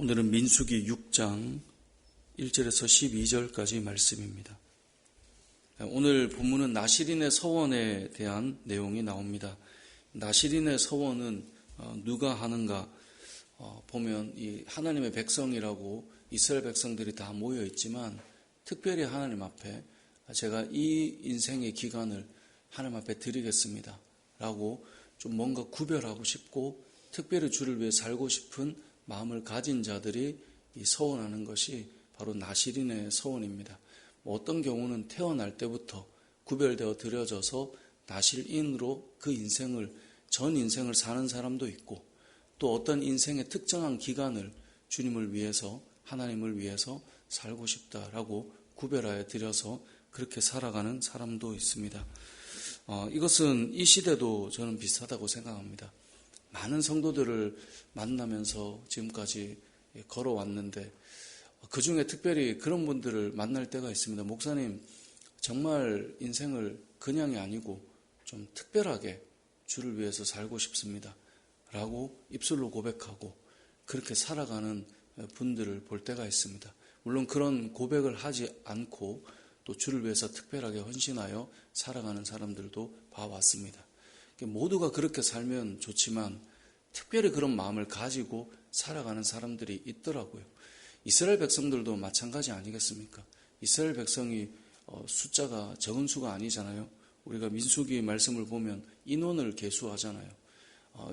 오늘은 민수기 6장 1절에서 12절까지 말씀입니다. 오늘 본문은 나실인의 서원에 대한 내용이 나옵니다. 나실인의 서원은 누가 하는가 보면 이 하나님의 백성이라고 이스라엘 백성들이 다 모여 있지만 특별히 하나님 앞에 제가 이 인생의 기간을 하나님 앞에 드리겠습니다 라고 좀 뭔가 구별하고 싶고 특별히 주를 위해 살고 싶은 마음을 가진 자들이 이 서원하는 것이 바로 나실인의 서원입니다. 어떤 경우는 태어날 때부터 구별되어 드려져서 나실인으로 그 전 인생을 사는 사람도 있고, 또 어떤 인생의 특정한 기간을 주님을 위해서, 하나님을 위해서 살고 싶다라고 구별하여 드려서 그렇게 살아가는 사람도 있습니다. 이것은 이 시대도 저는 비슷하다고 생각합니다. 많은 성도들을 만나면서 지금까지 걸어왔는데 그 중에 특별히 그런 분들을 만날 때가 있습니다. 목사님, 정말 인생을 그냥이 아니고 좀 특별하게 주를 위해서 살고 싶습니다 라고 입술로 고백하고 그렇게 살아가는 분들을 볼 때가 있습니다. 물론 그런 고백을 하지 않고 또 주를 위해서 특별하게 헌신하여 살아가는 사람들도 봐왔습니다. 모두가 그렇게 살면 좋지만 특별히 그런 마음을 가지고 살아가는 사람들이 있더라고요. 이스라엘 백성들도 마찬가지 아니겠습니까? 이스라엘 백성이 숫자가 적은 수가 아니잖아요. 우리가 민수기 말씀을 보면 인원을 계수하잖아요.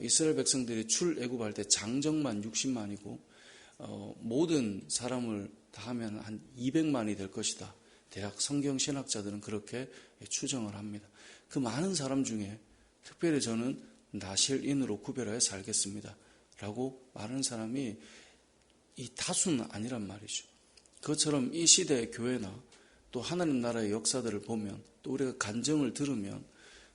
이스라엘 백성들이 출애굽할 때 장정만 60만이고 모든 사람을 다 하면 한 200만이 될 것이다. 대학 성경 신학자들은 그렇게 추정을 합니다. 그 많은 사람 중에 특별히 저는 나실인으로 구별하여 살겠습니다 라고 말하는 사람이 이 다수는 아니란 말이죠. 그것처럼 이 시대의 교회나 또 하나님 나라의 역사들을 보면 또 우리가 간증을 들으면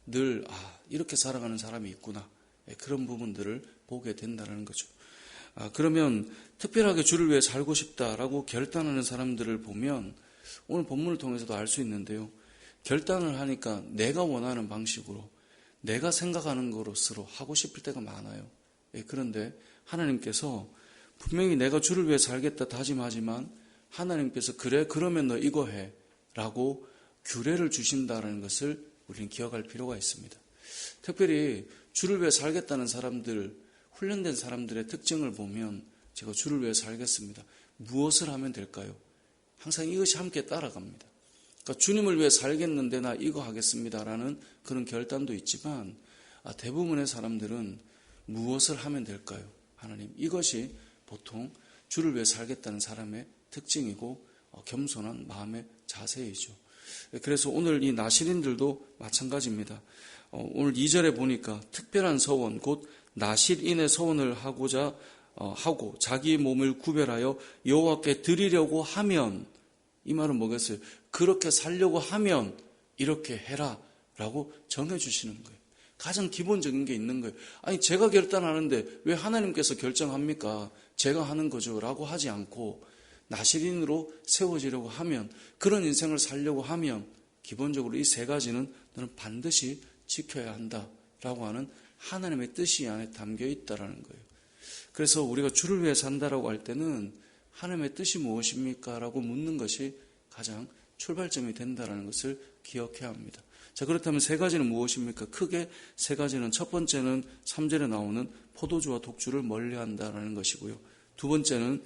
늘 이렇게 살아가는 사람이 있구나, 그런 부분들을 보게 된다는 거죠. 그러면 특별하게 주를 위해 살고 싶다라고 결단하는 사람들을 보면 오늘 본문을 통해서도 알 수 있는데요. 결단을 하니까 내가 원하는 방식으로 내가 생각하는 것으로 하고 싶을 때가 많아요. 그런데 하나님께서 분명히 내가 주를 위해 살겠다 다짐하지만 하나님께서 그래 그러면 너 이거 해 라고 규례를 주신다는 것을 우리는 기억할 필요가 있습니다. 특별히 주를 위해 살겠다는 사람들, 훈련된 사람들의 특징을 보면 제가 주를 위해 살겠습니다. 무엇을 하면 될까요? 항상 이것이 함께 따라갑니다. 그러니까 주님을 위해 살겠는데 나 이거 하겠습니다라는 그런 결단도 있지만 대부분의 사람들은 무엇을 하면 될까요? 하나님, 이것이 보통 주를 위해 살겠다는 사람의 특징이고 겸손한 마음의 자세이죠. 그래서 오늘 이 나실인들도 마찬가지입니다. 오늘 2절에 보니까 특별한 서원, 곧 나실인의 서원을 하고 자기 몸을 구별하여 여호와께 드리려고 하면, 이 말은 뭐겠어요? 그렇게 살려고 하면 이렇게 해라 라고 정해주시는 거예요. 가장 기본적인 게 있는 거예요. 아니, 제가 결단하는데 왜 하나님께서 결정합니까? 제가 하는 거죠 라고 하지 않고 나실인으로 세워지려고 하면, 그런 인생을 살려고 하면 기본적으로 이 세 가지는 너는 반드시 지켜야 한다라고 하는 하나님의 뜻이 이 안에 담겨 있다라는 거예요. 그래서 우리가 주를 위해 산다라고 할 때는 하나님의 뜻이 무엇입니까? 라고 묻는 것이 가장 출발점이 된다는 것을 기억해야 합니다. 자, 그렇다면 세 가지는 무엇입니까? 크게 세 가지는, 첫 번째는 3절에 나오는 포도주와 독주를 멀리한다라는 것이고요. 두 번째는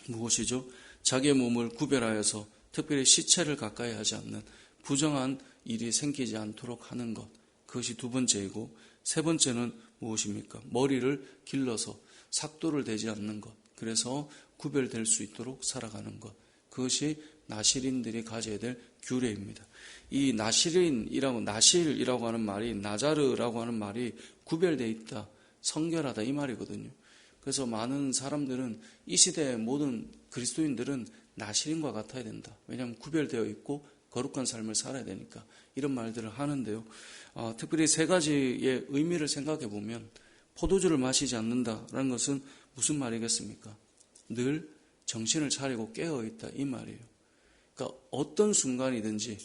무엇이죠? 자기의 몸을 구별하여서 특별히 시체를 가까이 하지 않는 부정한 일이 생기지 않도록 하는 것, 그것이 두 번째이고, 세 번째는 무엇입니까? 머리를 길러서 삭도를 대지 않는 것, 그래서 구별될 수 있도록 살아가는 것, 그것이 나실인들이 가져야 될 규례입니다. 이 나실이라고 하는 말이, 나자르라고 하는 말이 구별되어 있다, 성결하다 이 말이거든요. 그래서 많은 사람들은, 이 시대의 모든 그리스도인들은 나실인과 같아야 된다. 왜냐하면 구별되어 있고 거룩한 삶을 살아야 되니까 이런 말들을 하는데요. 특별히 세 가지의 의미를 생각해 보면 포도주를 마시지 않는다라는 것은 무슨 말이겠습니까? 늘 정신을 차리고 깨어있다 이 말이에요. 그러니까 어떤 순간이든지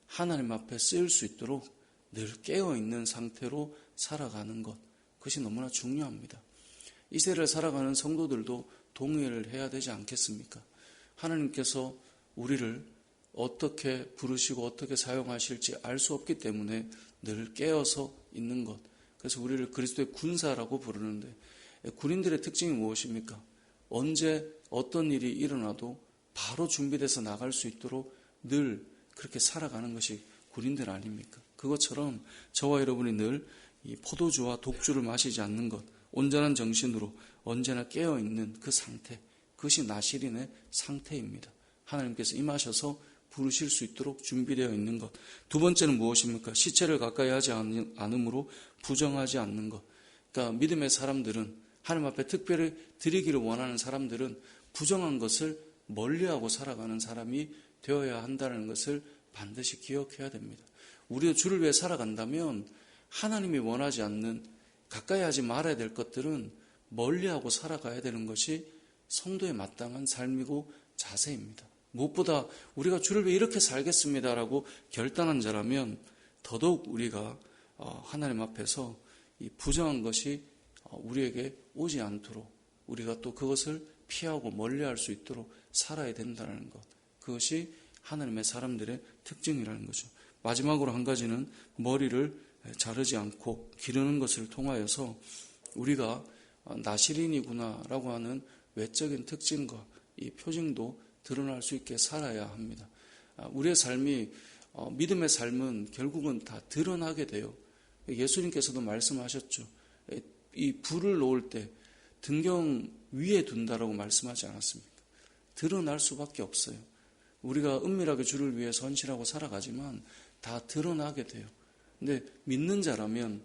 하나님 앞에 쓰일 수 있도록 늘 깨어있는 상태로 살아가는 것, 그것이 너무나 중요합니다. 이 세대를 살아가는 성도들도 동의를 해야 되지 않겠습니까? 하나님께서 우리를 어떻게 부르시고 어떻게 사용하실지 알 수 없기 때문에 늘 깨어서 있는 것. 그래서 우리를 그리스도의 군사라고 부르는데, 군인들의 특징이 무엇입니까? 언제 어떤 일이 일어나도 바로 준비돼서 나갈 수 있도록 늘 그렇게 살아가는 것이 군인들 아닙니까? 그것처럼 저와 여러분이 늘 이 포도주와 독주를 마시지 않는 것, 온전한 정신으로 언제나 깨어있는 그 상태, 그것이 나실인의 상태입니다. 하나님께서 임하셔서 부르실 수 있도록 준비되어 있는 것. 두 번째는 무엇입니까? 시체를 가까이 하지 않음으로 부정하지 않는 것. 그러니까 믿음의 사람들은, 하나님 앞에 특별히 드리기를 원하는 사람들은 부정한 것을 멀리하고 살아가는 사람이 되어야 한다는 것을 반드시 기억해야 됩니다. 우리도 주를 위해 살아간다면 하나님이 원하지 않는, 가까이 하지 말아야 될 것들은 멀리하고 살아가야 되는 것이 성도의 마땅한 삶이고 자세입니다. 무엇보다 우리가 주를 위해 이렇게 살겠습니다라고 결단한 자라면 더더욱 우리가 하나님 앞에서 이 부정한 것이 우리에게 오지 않도록, 우리가 또 그것을 피하고 멀리할 수 있도록 살아야 된다는 것. 그것이 하나님의 사람들의 특징이라는 거죠. 마지막으로 한 가지는 머리를 자르지 않고 기르는 것을 통하여서 우리가 나실인이구나라고 하는 외적인 특징과 이 표징도 드러날 수 있게 살아야 합니다. 우리의 삶이, 믿음의 삶은 결국은 다 드러나게 돼요. 예수님께서도 말씀하셨죠. 이 불을 놓을 때 등경 위에 둔다라고 말씀하지 않았습니까? 드러날 수밖에 없어요. 우리가 은밀하게 주를 위해 선실하고 살아가지만 다 드러나게 돼요. 근데 믿는 자라면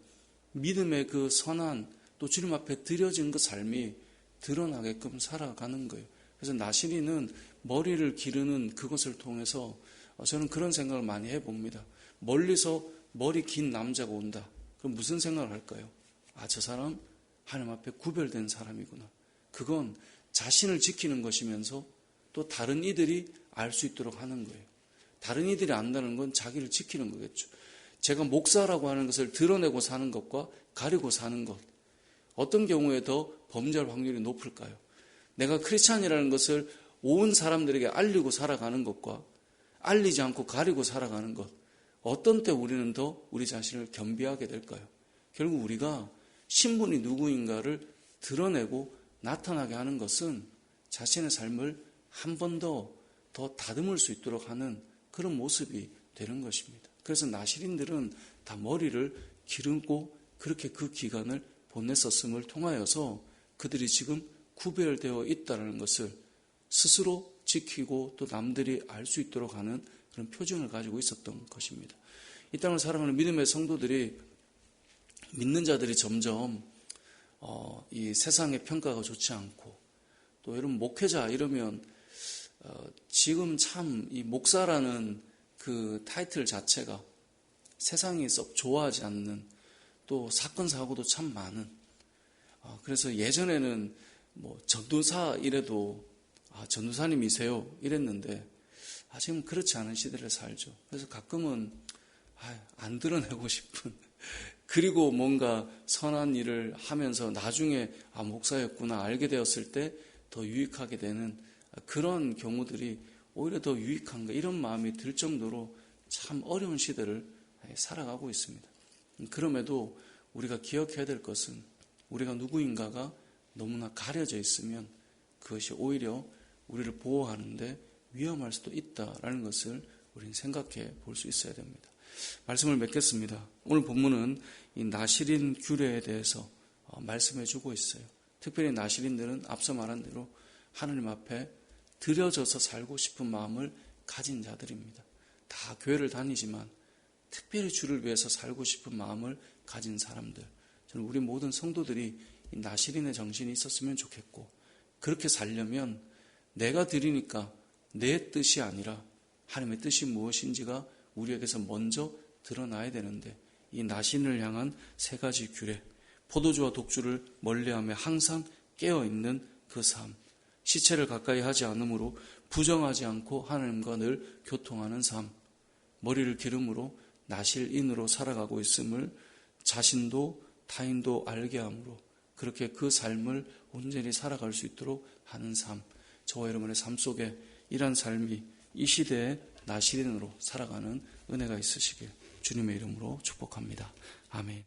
믿음의 그 선한, 또 주님 앞에 드려진 그 삶이 드러나게끔 살아가는 거예요. 그래서 나실인은 머리를 기르는 그것을 통해서 저는 그런 생각을 많이 해봅니다. 멀리서 머리 긴 남자가 온다. 그럼 무슨 생각을 할까요? 저 사람 하나님 앞에 구별된 사람이구나. 그건 자신을 지키는 것이면서 또 다른 이들이 알 수 있도록 하는 거예요. 다른 이들이 안다는 건 자기를 지키는 거겠죠. 제가 목사라고 하는 것을 드러내고 사는 것과 가리고 사는 것, 어떤 경우에 더 범죄할 확률이 높을까요? 내가 크리스찬이라는 것을 온 사람들에게 알리고 살아가는 것과 알리지 않고 가리고 살아가는 것, 어떤 때 우리는 더 우리 자신을 겸비하게 될까요? 결국 우리가 신분이 누구인가를 드러내고 나타나게 하는 것은 자신의 삶을 한 번 더 다듬을 수 있도록 하는 그런 모습이 되는 것입니다. 그래서 나실인들은 다 머리를 기르고 그렇게 그 기간을 보냈었음을 통하여서 그들이 지금 구별되어 있다는 것을 스스로 지키고 또 남들이 알 수 있도록 하는 그런 표징을 가지고 있었던 것입니다. 이 땅을 살아가는 믿음의 성도들이, 믿는 자들이 점점 이 세상의 평가가 좋지 않고, 또 여러분 목회자 이러면 지금 참 이 목사라는 그 타이틀 자체가 세상이 썩 좋아하지 않는, 또 사건 사고도 참 많은, 그래서 예전에는 뭐 전도사 이래도 전도사님이세요 이랬는데 지금 그렇지 않은 시대를 살죠. 그래서 가끔은 안 드러내고 싶은, 그리고 뭔가 선한 일을 하면서 나중에 목사였구나 알게 되었을 때 더 유익하게 되는 그런 경우들이 오히려 더 유익한가, 이런 마음이 들 정도로 참 어려운 시대를 살아가고 있습니다. 그럼에도 우리가 기억해야 될 것은, 우리가 누구인가가 너무나 가려져 있으면 그것이 오히려 우리를 보호하는데 위험할 수도 있다라는 것을 우리는 생각해 볼 수 있어야 됩니다. 말씀을 맺겠습니다. 오늘 본문은 이 나실인 규례에 대해서 말씀해 주고 있어요. 특별히 나실인들은 앞서 말한 대로 하나님 앞에 드려져서 살고 싶은 마음을 가진 자들입니다. 다 교회를 다니지만 특별히 주를 위해서 살고 싶은 마음을 가진 사람들, 저는 우리 모든 성도들이 이 나실인의 정신이 있었으면 좋겠고, 그렇게 살려면 내가 드리니까 내 뜻이 아니라 하나님의 뜻이 무엇인지가 우리에게서 먼저 드러나야 되는데, 이 나실인을 향한 세 가지 규례, 포도주와 독주를 멀리하며 항상 깨어있는 그 삶, 시체를 가까이 하지 않으므로 부정하지 않고 하나님과 늘 교통하는 삶, 머리를 기름으로 나실인으로 살아가고 있음을 자신도 타인도 알게 함으로 그렇게 그 삶을 온전히 살아갈 수 있도록 하는 삶, 저와 여러분의 삶 속에 이런 삶이 이 시대의 나시린으로 살아가는 은혜가 있으시길 주님의 이름으로 축복합니다. 아멘.